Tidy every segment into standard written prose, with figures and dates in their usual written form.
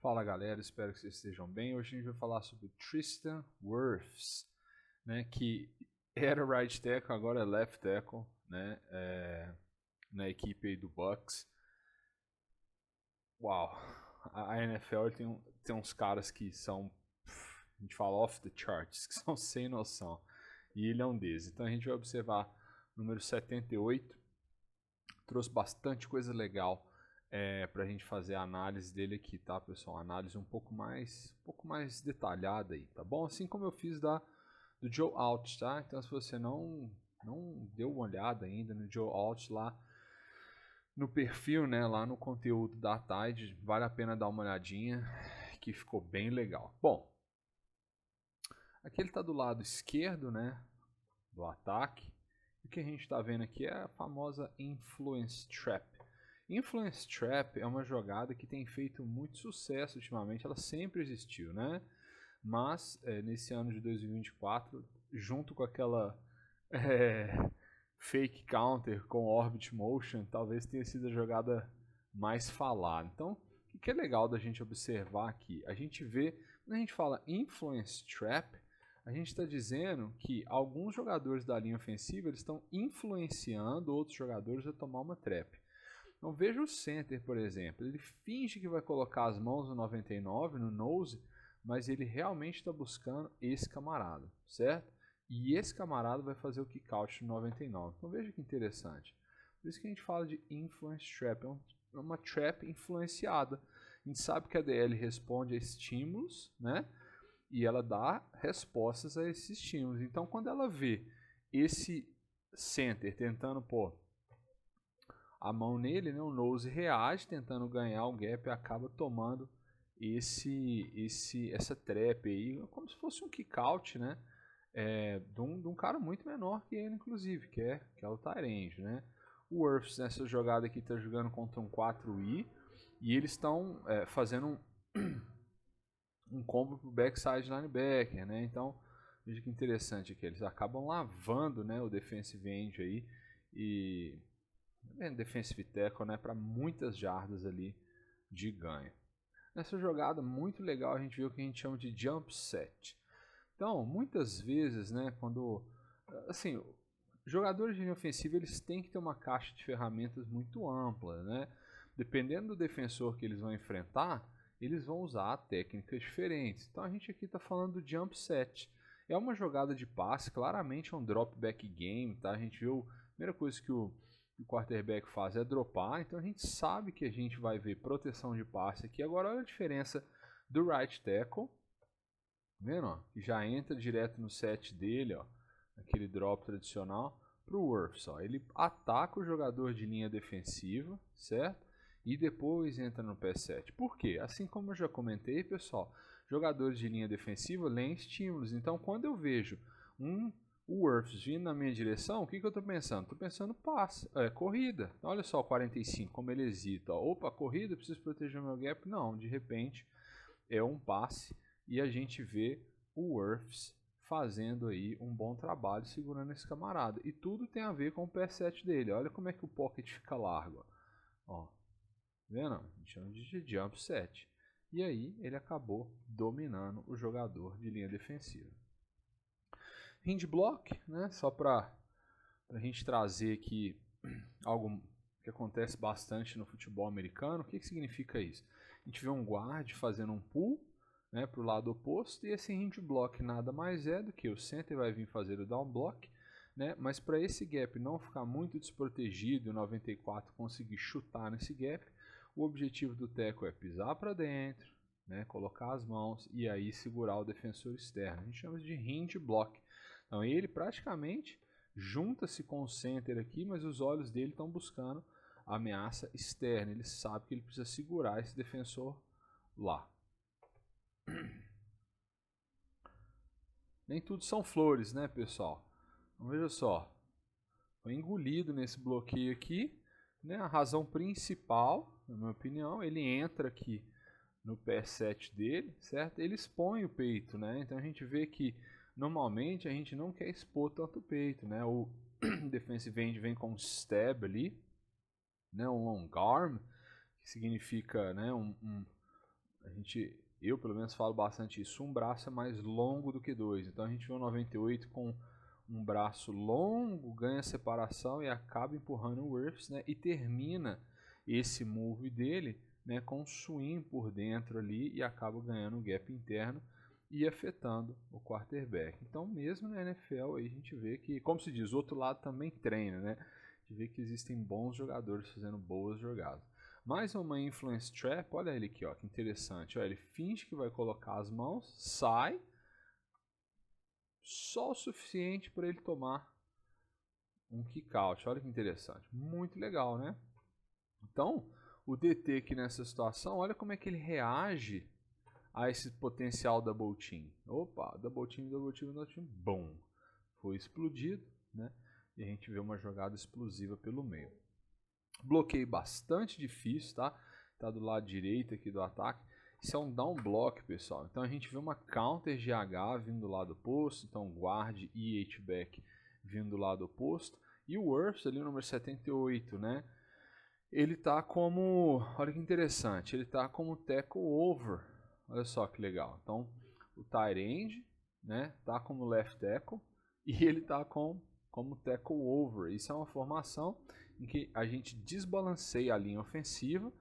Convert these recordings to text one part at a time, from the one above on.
Fala galera, espero que vocês estejam bem. Hoje a gente vai falar sobre Tristan Wirfs, né, que era right tackle, agora é left tackle, né, na equipe aí do Bucks. Uau, a NFL tem uns caras que são, a gente fala off the charts, que são sem noção, e ele é um desses. Então a gente vai observar o número 78, trouxe bastante coisa legal para a gente fazer a análise dele aqui, tá, pessoal? Análise um pouco mais detalhada aí, tá bom? Assim como eu fiz do Joe Alt, tá? Então se você não deu uma olhada ainda no Joe Alt lá no perfil, né, lá no conteúdo da Tide, vale a pena dar uma olhadinha, que ficou bem legal. Bom, aqui ele está do lado esquerdo, né, do ataque. O que a gente está vendo aqui é a famosa Influence Trap. Influence Trap é uma jogada que tem feito muito sucesso ultimamente, ela sempre existiu, né? Mas nesse ano de 2024, junto com aquela fake counter com orbit motion, talvez tenha sido a jogada mais falada. Então, o que é legal da gente observar aqui? A gente vê, quando a gente fala Influence Trap, a gente está dizendo que alguns jogadores da linha ofensiva eles estão influenciando outros jogadores a tomar uma trap. Então veja o center, por exemplo, ele finge que vai colocar as mãos no 99, no nose, mas ele realmente está buscando esse camarada, certo? E esse camarada vai fazer o kick out no 99. Então veja que interessante. Por isso que a gente fala de influence trap, é uma trap influenciada. A gente sabe que a DL responde a estímulos, né? E ela dá respostas a esses estímulos. Então quando ela vê esse center tentando pôr a mão nele, né, o nose reage tentando ganhar o gap e acaba tomando essa trap aí, como se fosse um kick out, né, de um cara muito menor que ele, inclusive, que é o Tyrande, né. O Wirfs nessa jogada aqui está jogando contra um 4i e eles estão fazendo um combo pro backside linebacker, né, então veja que interessante aqui, eles acabam lavando, né, o defensive end aí e defensive tackle, né, para muitas jardas ali de ganho. Nessa jogada muito legal a gente viu o que a gente chama de jump set. Então, muitas vezes, né, quando assim, jogadores de linha ofensiva eles têm que ter uma caixa de ferramentas muito ampla, né? Dependendo do defensor que eles vão enfrentar, eles vão usar técnicas diferentes. Então a gente aqui está falando do jump set. É uma jogada de passe, claramente é um drop back game, tá? A gente viu a primeira coisa que o quarterback faz é dropar, então a gente sabe que a gente vai ver proteção de passe aqui. Agora olha a diferença do right tackle, vendo, ó, que já entra direto no set dele, ó, aquele drop tradicional, pro Wirfs, ó, ele ataca o jogador de linha defensiva, certo? E depois entra no pass set. Por quê? Assim como eu já comentei, pessoal, jogadores de linha defensiva leem estímulos, então quando eu vejo o Wirfs vindo na minha direção, o que eu estou pensando? Estou pensando passe, corrida. Olha só o 45, como ele hesita. Ó. Opa, corrida, preciso proteger o meu gap. Não, de repente é um passe e a gente vê o Wirfs fazendo aí um bom trabalho segurando esse camarada. E tudo tem a ver com o pass set dele. Olha como é que o pocket fica largo. Ó. Vendo? A gente chama de jump set. E aí ele acabou dominando o jogador de linha defensiva. Hand block, né? Só para a gente trazer aqui algo que acontece bastante no futebol americano. O que significa isso? A gente vê um guard fazendo um pull, né, para o lado oposto, e esse hand block nada mais é do que o center vai vir fazer o down block, né, mas para esse gap não ficar muito desprotegido e o 94 conseguir chutar nesse gap, o objetivo do tackle é pisar para dentro, né, colocar as mãos e aí segurar o defensor externo. A gente chama de hand block. Então ele praticamente junta-se com o center aqui, mas os olhos dele estão buscando a ameaça externa. Ele sabe que ele precisa segurar esse defensor lá. Nem tudo são flores, né, pessoal? Então, veja só. Foi engolido nesse bloqueio aqui. Né? A razão principal, na minha opinião, ele entra aqui no pass set dele, certo? Ele expõe o peito, né? Então a gente vê que normalmente a gente não quer expor tanto o peito, né? O defensive end vem com um stab ali, né? Um long arm, que significa, né? eu pelo menos falo bastante isso, um braço é mais longo do que dois. Então a gente vê o 98 com um braço longo, ganha separação e acaba empurrando o Wirfs, né? E termina esse move dele, né, com um swing por dentro ali e acaba ganhando o gap interno e afetando o quarterback. Então mesmo na NFL aí a gente vê que, como se diz, o outro lado também treina, né? A gente vê que existem bons jogadores fazendo boas jogadas. Mais uma influence trap, olha ele aqui, ó, que interessante. Ó, ele finge que vai colocar as mãos, sai, só o suficiente para ele tomar um kick out. Olha que interessante, muito legal, né? Então, o DT aqui nessa situação, olha como é que ele reage a esse potencial double team. Opa, double team, bom, foi explodido, né? E a gente vê uma jogada explosiva pelo meio. Bloqueio bastante difícil, tá? Tá do lado direito aqui do ataque. Isso é um down block, pessoal. Então a gente vê uma counter GH vindo do lado oposto. Então guard e H-back vindo do lado oposto. E o Wirfs ali, o número 78, né? Ele tá como... Olha que interessante. Ele tá como tackle over. Olha só que legal. Então o tight end, né? Tá como left tackle. E ele tá como tackle over. Isso é uma formação em que a gente desbalanceia a linha ofensiva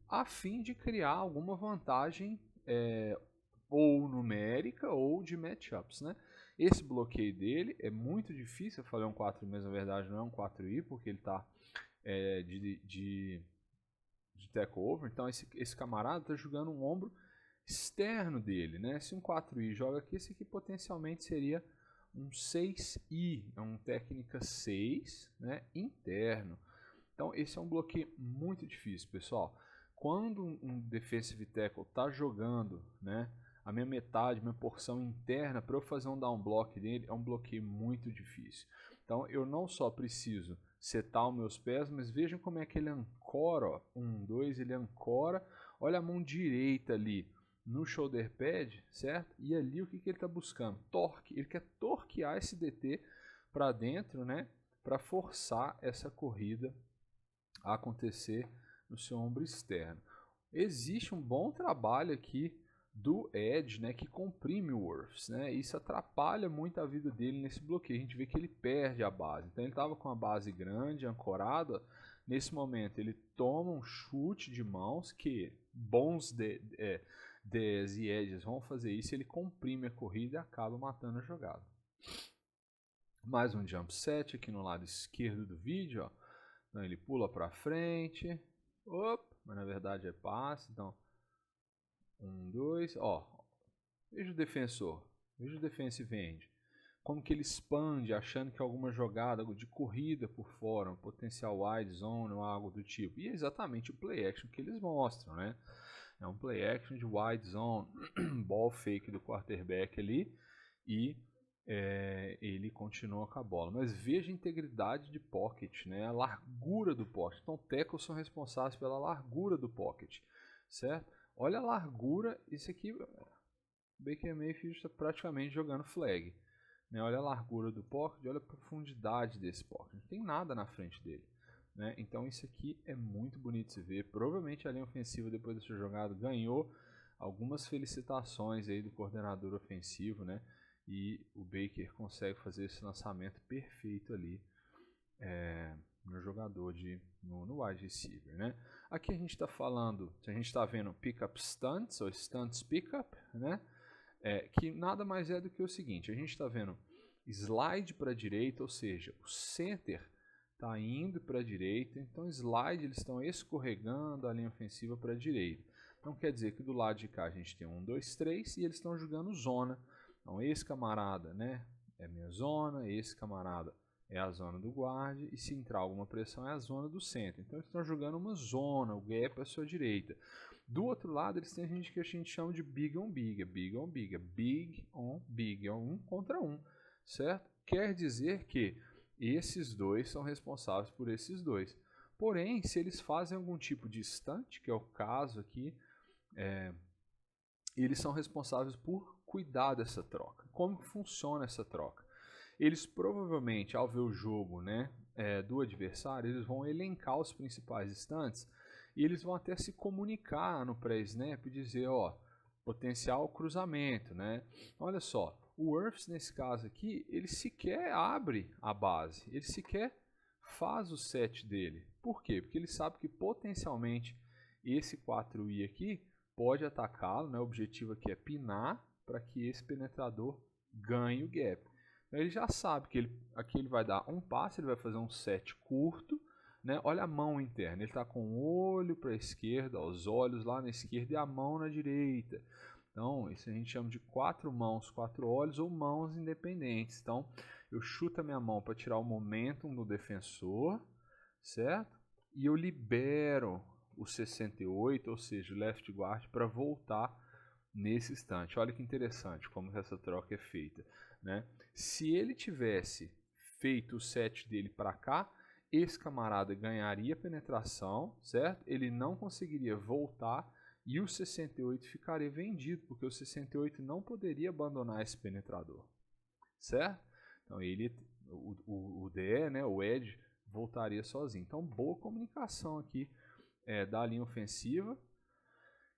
a fim de criar alguma vantagem ou numérica ou de matchups, né? Esse bloqueio dele é muito difícil. Eu falei um 4i, mas na verdade não é um 4i, porque ele está de tackle over. Então esse camarada está jogando um ombro externo dele, né? Se um 4i joga aqui, esse aqui potencialmente seria um 6i, é um técnica 6, né, interno. Então esse é um bloqueio muito difícil, pessoal. Quando um defensive tackle está jogando, né, a minha metade, minha porção interna, para eu fazer um down block dele, é um bloqueio muito difícil. Então eu não só preciso setar os meus pés, mas vejam como é que ele ancora, ó, 1, 2, ele ancora, olha a mão direita ali, no shoulder pad, certo? E ali o que ele está buscando? Torque. Ele quer torquear esse DT para dentro, né? Para forçar essa corrida a acontecer no seu ombro externo. Existe um bom trabalho aqui do edge, né? Que comprime o Wirfs, né? Isso atrapalha muito a vida dele nesse bloqueio. A gente vê que ele perde a base. Então ele estava com a base grande, ancorada. Nesse momento ele toma um chute de mãos que bons Dez e edges vão fazer isso, ele comprime a corrida e acaba matando a jogada. Mais um jump set aqui no lado esquerdo do vídeo, ó. Então ele pula para frente, mas na verdade é passe. Então 1, 2, ó, veja o defensor, veja o defensive end, como que ele expande achando que é alguma jogada de corrida por fora, um potencial wide zone ou algo do tipo. E é exatamente o play action que eles mostram, né? É um play action de wide zone, ball fake do quarterback ali e ele continua com a bola. Mas veja a integridade de pocket, né? A largura do pocket. Então, tackles são responsáveis pela largura do pocket, certo? Olha a largura, isso aqui, Baker Mayfield está praticamente jogando flag. Né? Olha a largura do pocket, olha a profundidade desse pocket. Não tem nada na frente dele. Né? Então isso aqui é muito bonito de se ver. Provavelmente a linha ofensiva depois dessa jogada ganhou algumas felicitações aí do coordenador ofensivo, né? E o Baker consegue fazer esse lançamento perfeito ali no jogador no wide receiver, né? Aqui a gente está falando, a gente está vendo pickup stunts ou stunts pickup, né? Que nada mais é do que o seguinte: a gente está vendo slide para a direita, ou seja, o center está indo para a direita, então slide eles estão escorregando a linha ofensiva para a direita. Então quer dizer que do lado de cá a gente tem 1, 2, 3 e eles estão jogando zona. Então esse camarada, né, é minha zona, esse camarada é a zona do guard e se entrar alguma pressão é a zona do centro. Então eles estão jogando uma zona, o gap é a sua direita. Do outro lado eles têm gente que a gente chama de big on big, big on big, big on big, é 1 contra 1, certo? Quer dizer que esses dois são responsáveis por esses dois. Porém, se eles fazem algum tipo de stunt, que é o caso aqui, eles são responsáveis por cuidar dessa troca. Como que funciona essa troca? Eles provavelmente, ao ver o jogo, né, do adversário, eles vão elencar os principais stunts E eles vão até se comunicar no pré-snap e dizer, ó, potencial cruzamento, né? Olha só, o Wirfs nesse caso aqui, ele sequer abre a base, ele sequer faz o set dele. Por quê? Porque ele sabe que potencialmente esse 4i aqui pode atacá-lo, né? O objetivo aqui é pinar para que esse penetrador ganhe o gap. Então ele já sabe que aqui ele vai dar um passe, ele vai fazer um set curto, né? Olha a mão interna, ele está com o olho para a esquerda, os olhos lá na esquerda e a mão na direita. Então isso a gente chama de 4 mãos, 4 olhos ou mãos independentes. Então eu chuto a minha mão para tirar o momentum do defensor, certo? E eu libero o 68, ou seja, o left guard, para voltar nesse instante. Olha que interessante como essa troca é feita, né? Se ele tivesse feito o set dele para cá, esse camarada ganharia penetração, certo? Ele não conseguiria voltar e o 68 ficaria vendido, porque o 68 não poderia abandonar esse penetrador, certo? Então ele, o DE, né, o Edge, voltaria sozinho. Então boa comunicação aqui da linha ofensiva,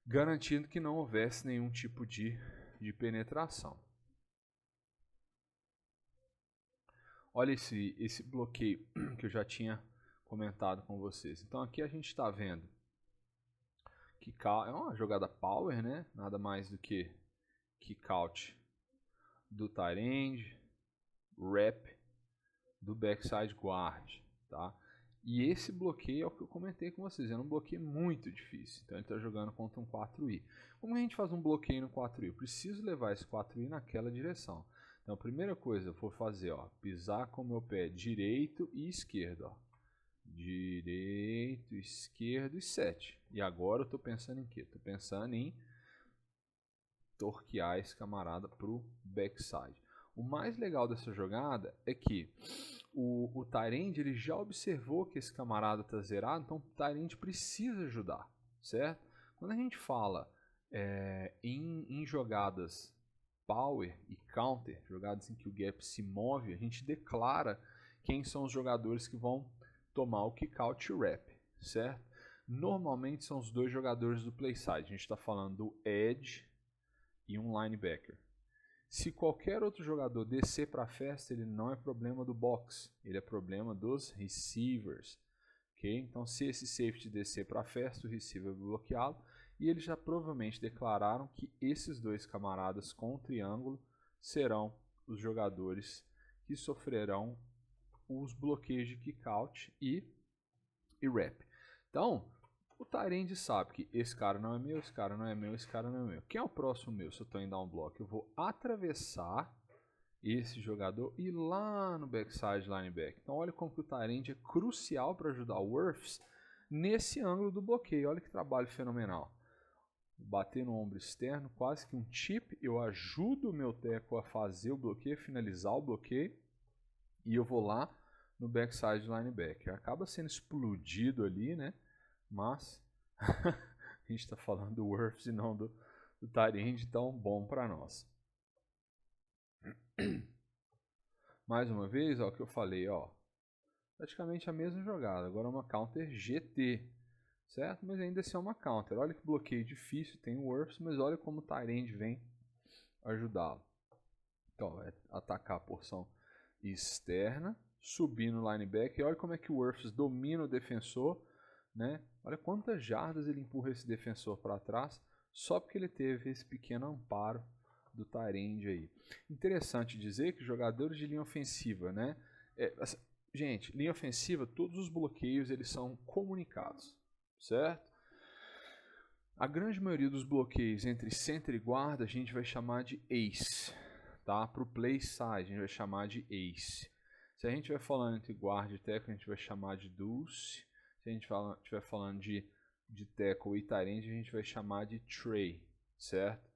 garantindo que não houvesse nenhum tipo de penetração. Olha esse bloqueio que eu já tinha comentado com vocês. Então aqui a gente está vendo que é uma jogada power, né? Nada mais do que kick out do tight end, wrap do backside guard, tá? E esse bloqueio é o que eu comentei com vocês, é um bloqueio muito difícil. Então ele está jogando contra um 4i. Como a gente faz um bloqueio no 4i? Eu preciso levar esse 4i naquela direção. Então a primeira coisa eu vou fazer, ó, pisar com o meu pé direito e esquerdo, ó. Direito, esquerdo e 7. E agora eu estou pensando em quê? Estou pensando em torquear esse camarada para o backside. O mais legal dessa jogada é que o tight end, ele já observou que esse camarada está zerado, então o tight end precisa ajudar, certo? Quando a gente fala em jogadas power e counter, jogadas em que o gap se move, a gente declara quem são os jogadores que vão tomar o kick out e wrap, certo? Normalmente são os dois jogadores do play side, a gente está falando do edge e um linebacker. Se qualquer outro jogador descer para a festa, ele não é problema do box, ele é problema dos receivers. Okay? Então, se esse safety descer para a festa, o receiver vai bloqueá-lo. E eles já provavelmente declararam que esses dois camaradas com o triângulo serão os jogadores que sofrerão os bloqueios de kick-out e wrap. Então, o tight end sabe que esse cara não é meu, esse cara não é meu, esse cara não é meu. Quem é o próximo meu? Se eu estou em down block, eu vou atravessar esse jogador e ir lá no backside linebacker. Então olha como que o tight end é crucial para ajudar o Wirfs nesse ângulo do bloqueio. Olha que trabalho fenomenal. Bater no ombro externo, quase que um chip. Eu ajudo o meu tackle a fazer o bloqueio, finalizar o bloqueio. E eu vou lá no backside linebacker. Acaba sendo explodido ali, né? Mas a gente está falando do Wirfs e não do tight end, então bom para nós. Mais uma vez, ó, o que eu falei, ó, praticamente a mesma jogada, agora uma counter GT, certo? Mas ainda assim é uma counter. Olha que bloqueio difícil, tem o Wirfs, mas olha como o tight end vem ajudá-lo. Então, é atacar a porção externa, subir no linebacker, e olha como é que o Wirfs domina o defensor, né? Olha quantas jardas ele empurra esse defensor para trás, só porque ele teve esse pequeno amparo do tight end aí. Interessante dizer que jogadores de linha ofensiva, né? Gente, linha ofensiva, todos os bloqueios eles são comunicados, certo? A grande maioria dos bloqueios entre center e guarda a gente vai chamar de ace, tá? Para o play side a gente vai chamar de ace. Se a gente vai falando entre guarda e tackle a gente vai chamar de deuce. Se a gente estiver falando de tackle e tight end a gente vai chamar de tray, certo?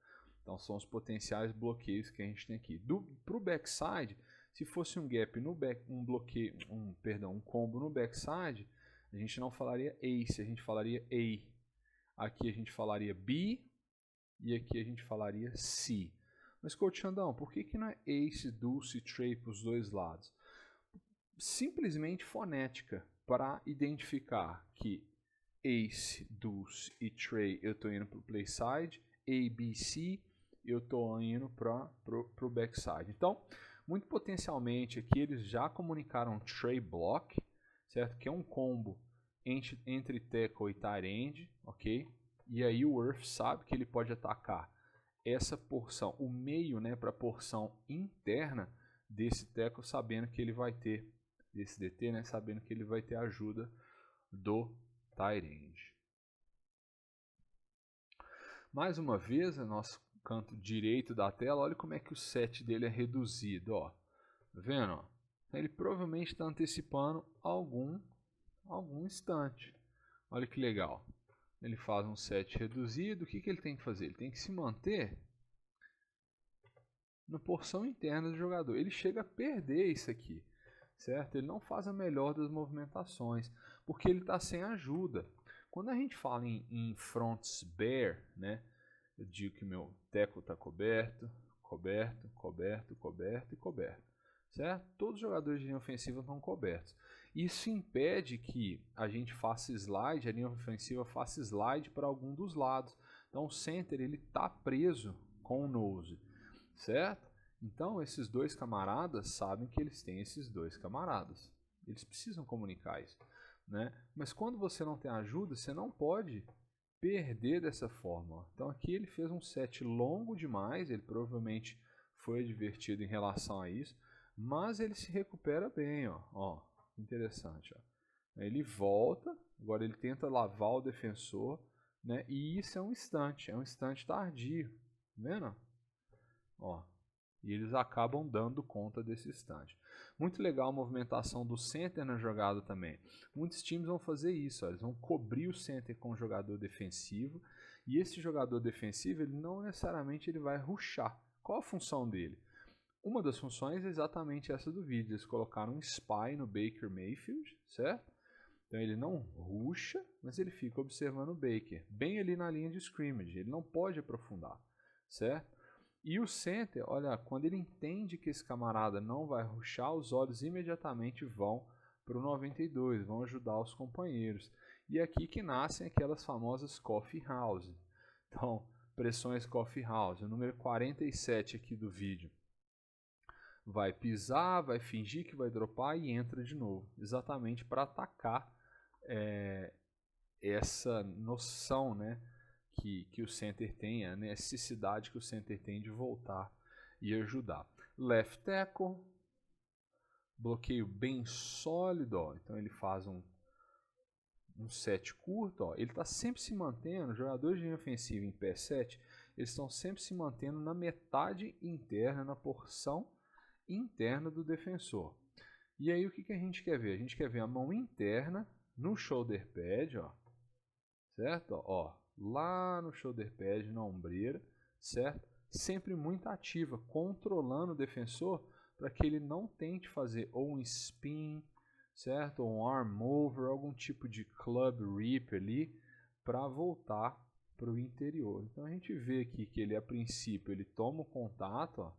Então são os potenciais bloqueios que a gente tem aqui. Para o backside, se fosse um gap no um combo no backside, a gente não falaria ace, a gente falaria A. Aqui a gente falaria B e aqui a gente falaria C. Mas Coach Xandão, por que não é ace, deuce e tray para os dois lados? Simplesmente fonética, para identificar que Ace, Deuce e Trey eu estou indo para o play side. A, B, C eu estou indo para o backside. Então, muito potencialmente aqui eles já comunicaram Trey Block, certo? Que é um combo entre tackle e tight end, ok? E aí o Earth sabe que ele pode atacar essa porção, o meio, né, para a porção interna desse tackle, sabendo que ele vai ter, desse DT, né, sabendo que ele vai ter ajuda do tight end. Mais uma vez, no nosso canto direito da tela, olha como é que o set dele é reduzido, ó. Tá vendo? Ó? Ele provavelmente está antecipando algum instante. Olha que legal. Ele faz um set reduzido. O que ele tem que fazer? Ele tem que se manter na porção interna do jogador. Ele chega a perder isso aqui, certo? Ele não faz a melhor das movimentações, porque ele está sem ajuda. Quando a gente fala em fronts bare, né? Eu digo que meu tackle está coberto, coberto, coberto, coberto e coberto. Certo? Todos os jogadores de linha ofensiva estão cobertos. Isso impede que a gente faça slide, a linha ofensiva faça slide para algum dos lados. Então o center ele está preso com o nose, certo? Então esses dois camaradas sabem que eles têm esses dois camaradas. Eles precisam comunicar isso, né? Mas quando você não tem ajuda, você não pode perder dessa forma. Então aqui ele fez um set longo demais, ele provavelmente foi advertido em relação a isso. Mas ele se recupera bem, ó. Interessante, ó. Ele volta, agora ele tenta lavar o defensor, né? E isso é um instante tardio, tá vendo? Ó. E eles acabam dando conta desse instante. Muito legal a movimentação do center na jogada também. Muitos times vão fazer isso, ó. Eles vão cobrir o center com o jogador defensivo, e esse jogador defensivo, ele não necessariamente ele vai rushar. Qual a função dele? Uma das funções é exatamente essa do vídeo. Eles colocaram um spy no Baker Mayfield, certo? Então ele não rusha, mas ele fica observando o Baker, bem ali na linha de scrimmage. Ele não pode aprofundar, certo? E o center, olha, quando ele entende que esse camarada não vai rushar, os olhos imediatamente vão para o 92, vão ajudar os companheiros. E é aqui que nascem aquelas famosas coffee house. Então, pressões coffee house, o número 47 aqui do vídeo. Vai pisar, vai fingir que vai dropar e entra de novo, exatamente para atacar essa noção, né, que o center tem, a necessidade que o center tem de voltar e ajudar. Left tackle, bloqueio bem sólido, ó. Então ele faz um set curto, ó. Ele está sempre se mantendo, jogadores de linha ofensiva em pé 7, eles estão sempre se mantendo na metade interna, na porção interna do defensor. E aí o que a gente quer ver? A gente quer ver a mão interna no shoulder pad, ó, certo? Ó, lá no shoulder pad, na ombreira, certo? Sempre muito ativa, controlando o defensor para que ele não tente fazer ou um spin, certo? Ou um arm over, algum tipo de club rip ali para voltar para o interior. Então a gente vê aqui que ele a princípio ele toma o contato, ó,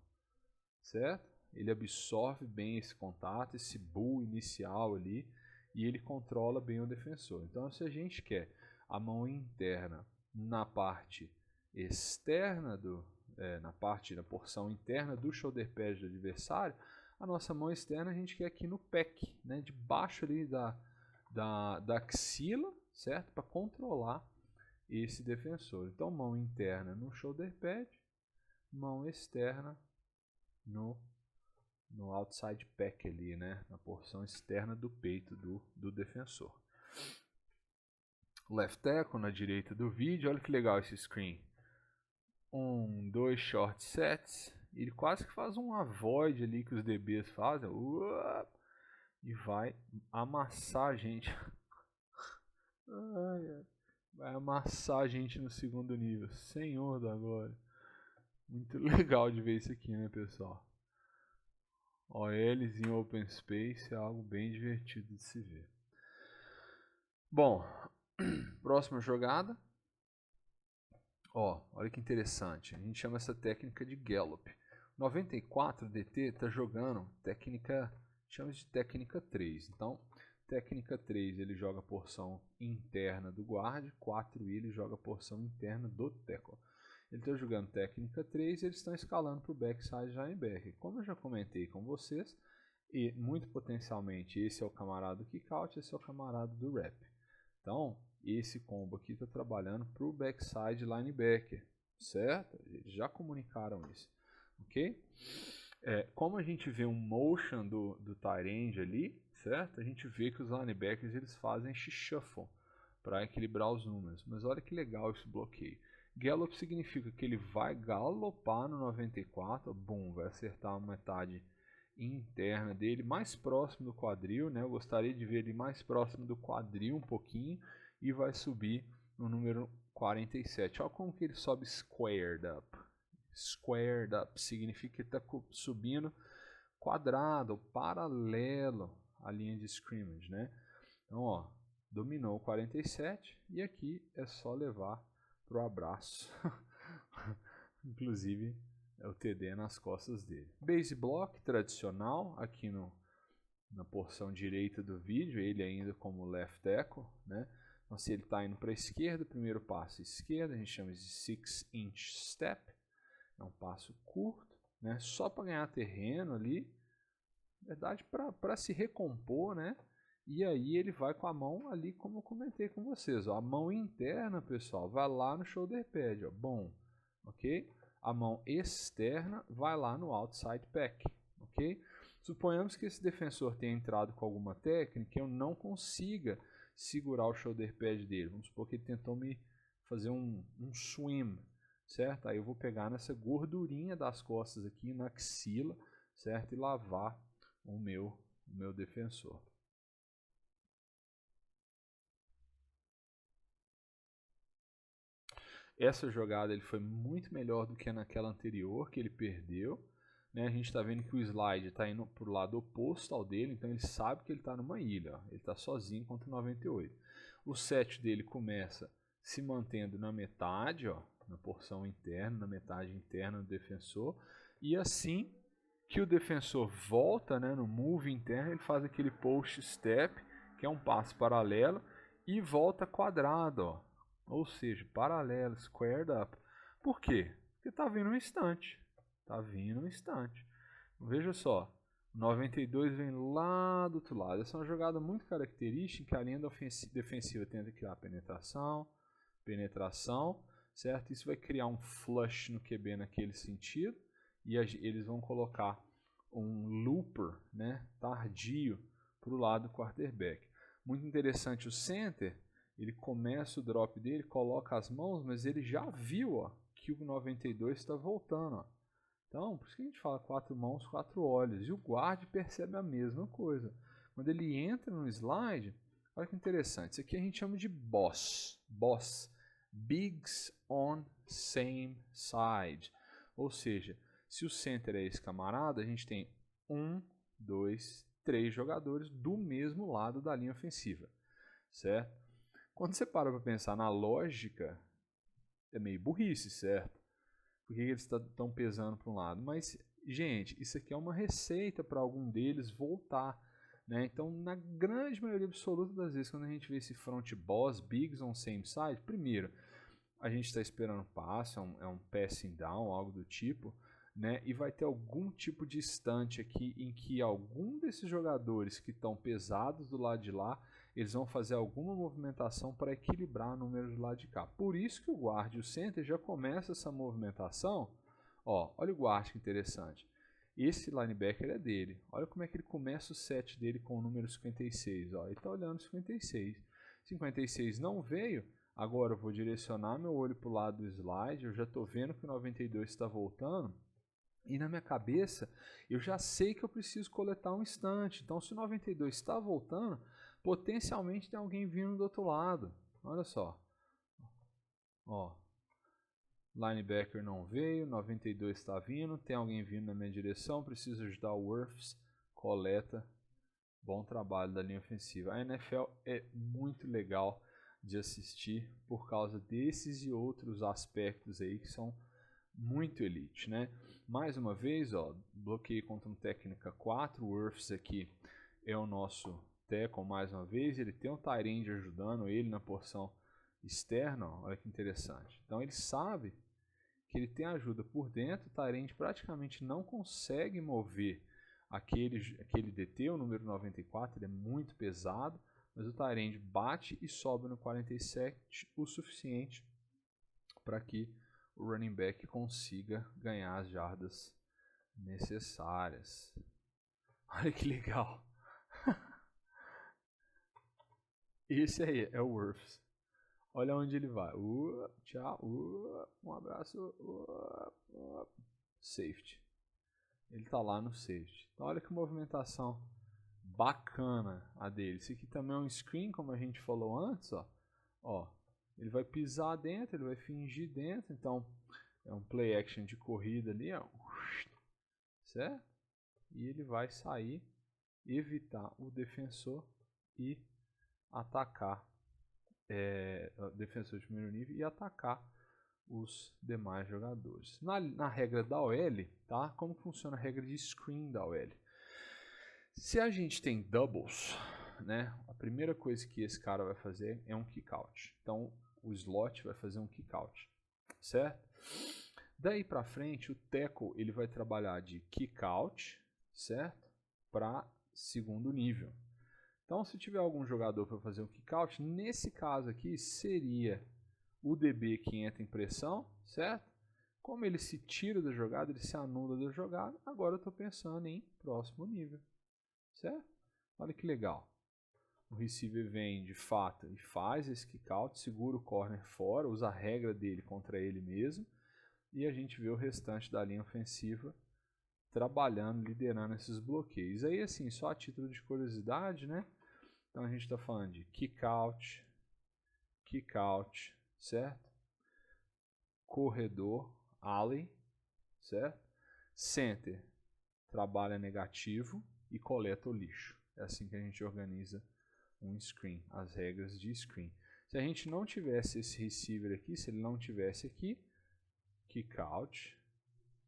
certo? Ele absorve bem esse contato, esse bull inicial ali, e ele controla bem o defensor. Então, se a gente quer a mão interna na parte externa, na porção interna do shoulder pad do adversário, a nossa mão externa a gente quer aqui no pec, né, debaixo ali da axila, certo? Para controlar esse defensor. Então, mão interna no shoulder pad, mão externa no outside pack ali, né? Na porção externa do peito do defensor. Left tackle na direita do vídeo, olha que legal esse screen. 2 short sets, ele quase que faz um avoid ali que os DBs fazem, e vai amassar a gente. Vai amassar a gente no segundo nível, senhor da glória. Muito legal de ver isso aqui, né, pessoal? OLs em open space é algo bem divertido de se ver. Bom, próxima jogada. Ó, olha que interessante. A gente chama essa técnica de Gallup. 94 DT está jogando técnica, chamamos de técnica 3. Então, Técnica 3 ele joga a porção interna do guard, 4i ele joga a porção interna do tackle. Ele está jogando técnica 3 e eles estão escalando para o backside linebacker. Como eu já comentei com vocês, e muito potencialmente esse é o camarada do kickout, esse é o camarada do rap. Então, esse combo aqui está trabalhando para o backside linebacker, certo? Eles já comunicaram isso, ok? Como a gente vê um motion do tight end ali, certo? A gente vê que os linebackers eles fazem shuffle para equilibrar os números. Mas olha que legal esse bloqueio. Gallop significa que ele vai galopar no 94, bum, vai acertar a metade interna dele, mais próximo do quadril, né? Eu gostaria de ver ele mais próximo do quadril um pouquinho e vai subir no número 47. Olha como que ele sobe squared up. Squared up significa que ele está subindo quadrado, paralelo à linha de scrimmage, né? Então, ó, dominou o 47 e aqui é só levar pro abraço. Inclusive é o TD nas costas dele. Base block tradicional aqui na porção direita do vídeo, ele ainda como left tackle, né? Então se ele está indo para a esquerda, o primeiro passo esquerda, a gente chama de 6-inch step, é um passo curto, né? Só para ganhar terreno ali, na verdade para se recompor, né? E aí ele vai com a mão ali, como eu comentei com vocês, ó, a mão interna, pessoal, vai lá no shoulder pad, ó, bom, ok? A mão externa vai lá no outside pack, ok? Suponhamos que esse defensor tenha entrado com alguma técnica e eu não consiga segurar o shoulder pad dele. Vamos supor que ele tentou me fazer um swim, certo? Aí eu vou pegar nessa gordurinha das costas aqui, na axila, certo? E lavar o meu defensor. Essa jogada ele foi muito melhor do que naquela anterior, que ele perdeu. Né? A gente está vendo que o slide está indo para o lado oposto ao dele, então ele sabe que ele está numa ilha. Ó. Ele está sozinho contra o 98. O set dele começa se mantendo na metade, ó, na porção interna, na metade interna do defensor. E assim que o defensor volta, né, no move interno, ele faz aquele post step, que é um passo paralelo, e volta quadrado, ó. Ou seja, paralelo, squared up. Por quê? Porque está vindo um instante. Está vindo um instante. Veja só, o 92 vem lá do outro lado. Essa é uma jogada muito característica em que a linha defensiva tenta criar penetração, certo? Isso vai criar um flush no QB naquele sentido. E eles vão colocar um looper, né, tardio para o lado do quarterback. Muito interessante o center. Ele começa o drop dele, coloca as mãos, mas ele já viu, ó, que o 92 está voltando. Ó. Então, por isso que a gente fala 4 mãos, 4 olhos. E o guard percebe a mesma coisa. Quando ele entra no slide, olha que interessante. Isso aqui a gente chama de boss. Boss. Bigs on same side. Ou seja, se o center é esse camarada, a gente tem 1, 2, 3 jogadores do mesmo lado da linha ofensiva. Certo? Quando você para pensar na lógica, é meio burrice, certo? Por que eles estão pesando para um lado? Mas, gente, isso aqui é uma receita para algum deles voltar. Né? Então, na grande maioria absoluta das vezes, quando a gente vê esse front boss, bigs on same side, primeiro, a gente está esperando passe, é um passing down, algo do tipo, né? E vai ter algum tipo de instante aqui em que algum desses jogadores que estão pesados do lado de lá, eles vão fazer alguma movimentação para equilibrar o número do lado de cá. Por isso que o guard e o center já começa essa movimentação. Ó, olha o guard que interessante. Esse linebacker é dele. Olha como é que ele começa o set dele com o número 56. Ó, ele está olhando 56. 56 não veio. Agora eu vou direcionar meu olho para o lado do slide. Eu já estou vendo que o 92 está voltando. E na minha cabeça, eu já sei que eu preciso coletar um instante. Então, se o 92 está voltando, potencialmente tem alguém vindo do outro lado. Olha só. Ó. Linebacker não veio, 92 está vindo, tem alguém vindo na minha direção, preciso ajudar o Wirfs, coleta. Bom trabalho da linha ofensiva. A NFL é muito legal de assistir por causa desses e outros aspectos aí que são muito elite, né? Mais uma vez, ó, bloqueio contra um técnica 4, o Wirfs aqui é o nosso tackle mais uma vez, ele tem um tight end ajudando ele na porção externa, ó, olha que interessante. Então ele sabe que ele tem ajuda por dentro, o tight end praticamente não consegue mover aquele DT, o número 94, ele é muito pesado, mas o tight end bate e sobe no 47 o suficiente para que o running back consiga ganhar as jardas necessárias. Olha que legal. Esse aí é o Wirfs. Olha onde ele vai. Tchau. Um abraço. Safety. Ele tá lá no safety. Então olha que movimentação bacana a dele. Esse aqui também é um screen, como a gente falou antes. Ó, ele vai pisar dentro, ele vai fingir dentro. Então é um play action de corrida ali. Ó. Certo? E ele vai sair, evitar o defensor e atacar defensor de primeiro nível e atacar os demais jogadores. Na regra da OL, tá? Como funciona a regra de screen da OL? Se a gente tem doubles, né? A primeira coisa que esse cara vai fazer é um kick out. Então o slot vai fazer um kick out, certo? Daí para frente o tackle ele vai trabalhar de kick out, certo? Para segundo nível. Então, se tiver algum jogador para fazer um kick-out, nesse caso aqui seria o DB que entra em pressão, certo? Como ele se tira da jogada, ele se anula da jogada, agora eu estou pensando em próximo nível, certo? Olha que legal. O receiver vem de fato e faz esse kick-out, segura o corner fora, usa a regra dele contra ele mesmo, e a gente vê o restante da linha ofensiva trabalhando, liderando esses bloqueios. Aí, assim, só a título de curiosidade, né? Então a gente está falando de kick out, certo? Corredor, alley, certo? Center, trabalha negativo e coleta o lixo. É assim que a gente organiza um screen, as regras de screen. Se a gente não tivesse esse receiver aqui, se ele não tivesse aqui, kick out,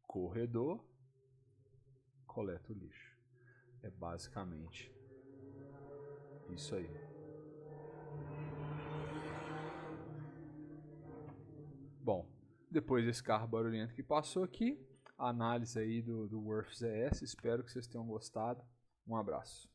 corredor, coleta o lixo. É basicamente isso aí. Bom, depois desse carro barulhento que passou aqui, a análise aí do Wirfs é essa. Espero que vocês tenham gostado. Um abraço.